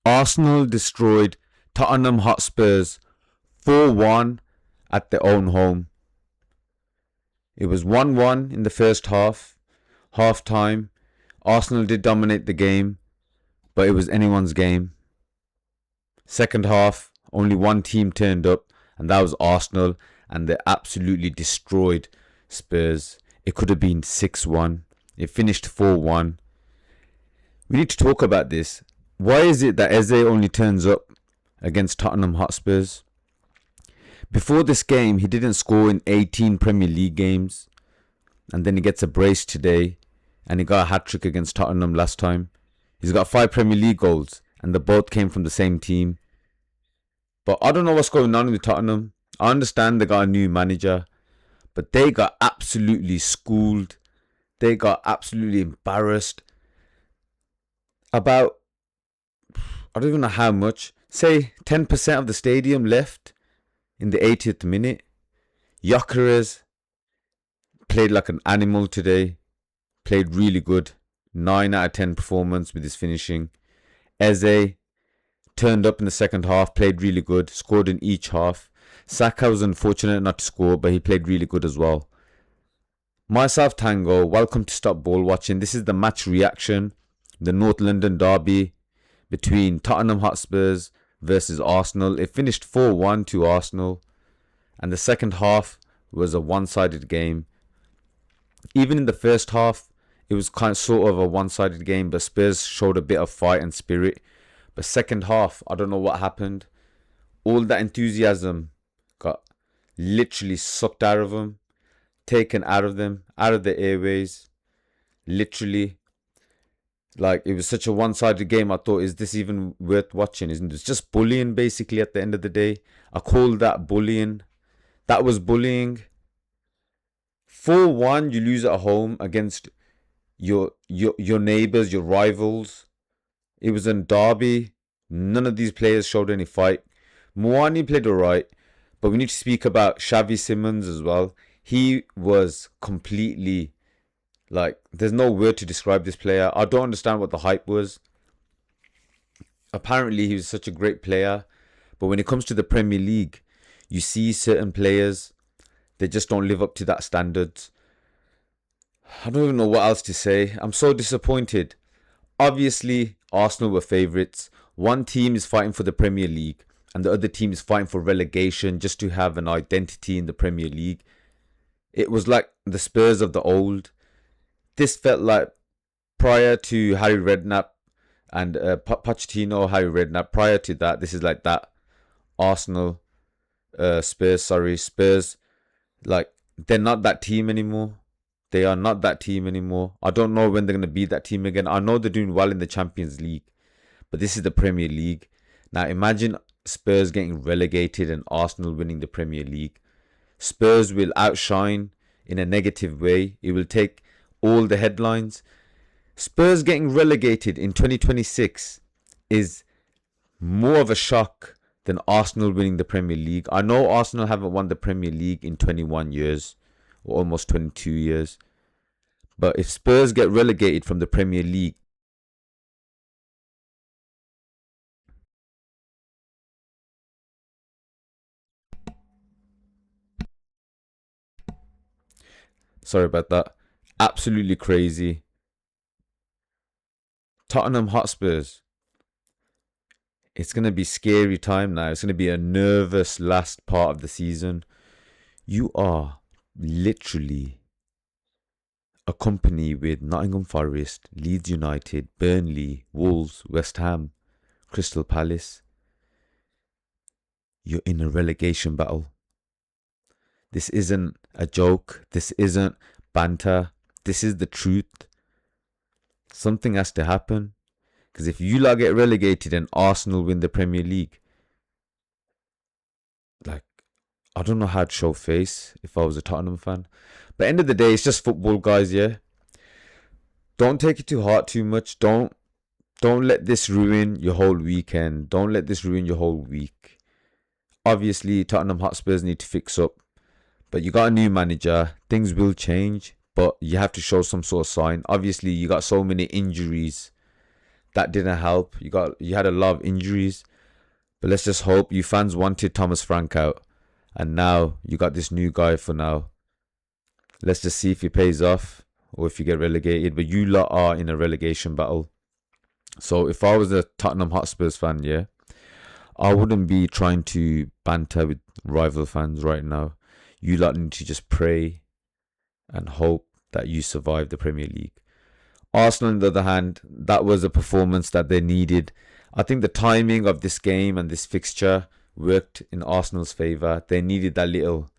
Arsenal destroyed Tottenham Hotspurs 4-1 at their own home. It was 1-1 in the first half time. Arsenal did dominate the game, but it was anyone's game. Second half, only one team turned up, and that was Arsenal, and they absolutely destroyed Spurs. It could have been 6-1. It finished 4-1. We need to talk about this. Why is it that Eze only turns up against Tottenham Hotspurs? Before this game, he didn't score in 18 Premier League games. And then he gets a brace today. And he got a hat-trick against Tottenham last time. He's got 5 Premier League goals. And they both came from the same team. But I don't know what's going on with Tottenham. I understand they got a new manager. But they got absolutely schooled. They got absolutely embarrassed. About, I don't even know how much. Say 10% of the stadium left in the 80th minute. Gyökeres played like an animal today. Played really good. 9 out of 10 performance with his finishing. Eze turned up in the second half. Played really good. Scored in each half. Saka was unfortunate not to score, but he played really good as well. Myself Tango, welcome to Stop Ball Watching. This is the match reaction. The North London derby between Tottenham Hotspurs versus Arsenal. It finished 4-1 to Arsenal. And the second half was a one-sided game. Even in the first half, it was kind of sort of a one-sided game, but Spurs showed a bit of fight and spirit. But second half, I don't know what happened. All that enthusiasm got literally sucked out of them, taken out of them, out of the airways. Literally. Like, it was such a one-sided game. I thought, is this even worth watching? Isn't this just bullying, basically, at the end of the day? I call that bullying. That was bullying. 4-1, you lose at home against your neighbours, your rivals. It was a derby. None of these players showed any fight. Muani played alright, but we need to speak about Xavi Simons as well. He was completely, like, there's no word to describe this player. I don't understand what the hype was. Apparently, he was such a great player, but when it comes to the Premier League, you see certain players, they just don't live up to that standards. I don't even know what else to say. I'm so disappointed. Obviously, Arsenal were favourites. One team is fighting for the Premier League and the other team is fighting for relegation just to have an identity in the Premier League. It was like the Spurs of the old. This felt like prior to Harry Redknapp and Pochettino, Harry Redknapp. Prior to that, this is like that Arsenal, Spurs. Like, they're not that team anymore. They are not that team anymore. I don't know when they're going to be that team again. I know they're doing well in the Champions League, but this is the Premier League. Now imagine Spurs getting relegated and Arsenal winning the Premier League. Spurs will outshine in a negative way. It will take all the headlines. Spurs getting relegated in 2026 is more of a shock than Arsenal winning the Premier League. I know Arsenal haven't won the Premier League in 21 years or almost 22 years. But if Spurs get relegated from the Premier League, sorry about that, absolutely crazy. Tottenham Hotspurs, it's going to be scary time now. It's going to be a nervous last part of the season. You are literally a company with Nottingham Forest, Leeds United, Burnley, Wolves, West Ham, Crystal Palace. You're in a relegation battle. This isn't a joke. This isn't banter. This is the truth. Something has to happen. Because if you lot get relegated and Arsenal win the Premier League, like, I don't know how to show face if I was a Tottenham fan. But end of the day, it's just football, guys, yeah? Don't take it to heart too much. Don't let this ruin your whole weekend. Don't let this ruin your whole week. Obviously, Tottenham Hotspurs need to fix up. But you got a new manager. Things will change. But you have to show some sort of sign. Obviously, you got so many injuries that didn't help. You had a lot of injuries, but let's just hope. You fans wanted Thomas Frank out, and now you got this new guy for now. Let's just see if he pays off or if you get relegated. But you lot are in a relegation battle. So if I was a Tottenham Hotspurs fan, yeah, I wouldn't be trying to banter with rival fans right now. You lot need to just pray and hope that you survive the Premier League. Arsenal, on the other hand, that was a performance that they needed. I think the timing of this game and this fixture worked in Arsenal's favour. They needed that little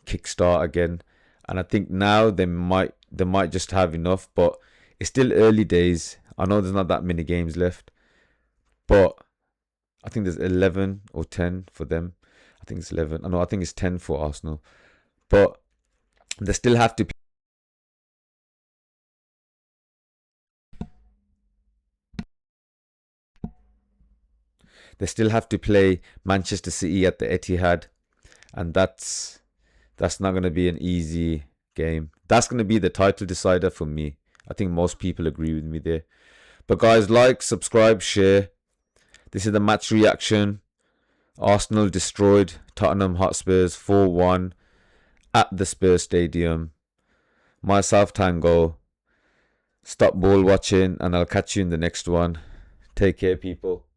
kickstart again, and I think now they might just have enough. But it's still early days. I know there's not that many games left, but I think there's 11 or 10 for them. I think it's 11. I think it's 10 for Arsenal. But they still have to play Manchester City at the Etihad, and that's not going to be an easy game. That's going to be the title decider for me. I think most people agree with me there. But guys, like, subscribe, share. This is the match reaction. Arsenal destroyed Tottenham Hotspurs 4-1 at the Spurs Stadium. Myself, Tango. Stop ball watching, and I'll catch you in the next one. Take care, people.